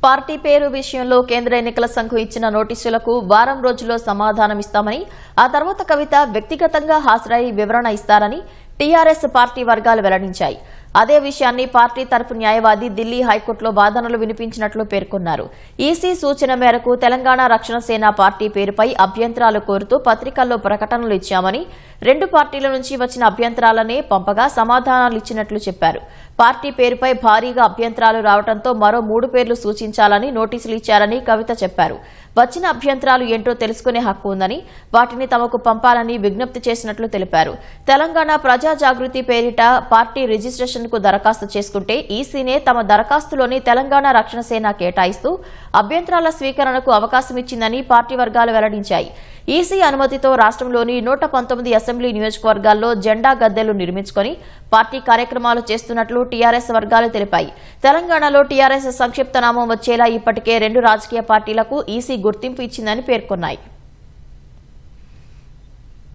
Party పేరు విషయంలో కేంద్ర ఎన్నికల సంఘం ఇచ్చిన నోటీసులకు వారం రోజుల్లో సమాధానమిస్తామని, ఆ తర్వాత కవిత వ్యక్తిగతంగా హాజరై వివరణ ఇస్తారని టీఆర్ఎస్ పార్టీ వర్గాలు వెల్లడించాయి. అదే విషయాన్ని పార్టీ తరఫు న్యాయవాది ఢిల్లీ హైకోర్టులో వాదనలు వినిపించినట్లు పేర్కొన్నారు. ఈసీ సూచన మేరకు తెలంగాణ రక్షణ సేన పార్టీ పేరుపై అభ్యంతరాలు కోరుతూ పత్రికల్లో ప్రకటనలు ఇచ్చామని, రెండు పార్టీల నుంచి వచ్చిన అభ్యంతరాలనే పంపగా సమాధానాలు ఇచ్చినట్లు చెప్పారు. పార్టీ పేరుపై భారీగా అభ్యంతరాలు రావడంతో మరో 3 పేర్లు సూచించాలని నోటీసులు ఇచ్చారని కవిత చెప్పారు. వచ్చిన అభ్యంతరాలు ఏంటో తెలుసుకునే హక్కు ఉందని, వాటిని తమకు పంపాలని విజ్ఞప్తి చేసినట్లు తెలిపారు. తెలంగాణ ప్రజా జాగృతి పేరిట పార్టీ రిజిస్ట్రేషన్ కు దరఖాస్తు చేసుకుంటే ఈసీనే తమ దరఖాస్తులోని తెలంగాణ రక్షణ సేన కేటాయిస్తూ అభ్యంతరాల స్వీకరణకు అవకాశం ఇచ్చిందని పార్టీ వర్గాలు వెల్లడించాయి. ఈసీ అనుమతితో రాష్ట్రంలోని 119 అసెంబ్లీ నియోజకవర్గాల్లో జెండా గద్దెలు నిర్మించుకుని పార్టీ కార్యక్రమాలు చేస్తున్నట్లు టీఆర్ఎస్ వర్గాలు తెలిపాయి. తెలంగాణలో టీఆర్ఎస్ సంక్షిప్త నామం వచ్చేలా ఇప్పటికే 2 రాజకీయ పార్టీలకు ఈసీ గుర్తింపు ఇచ్చిందని పేర్కొన్నాయి.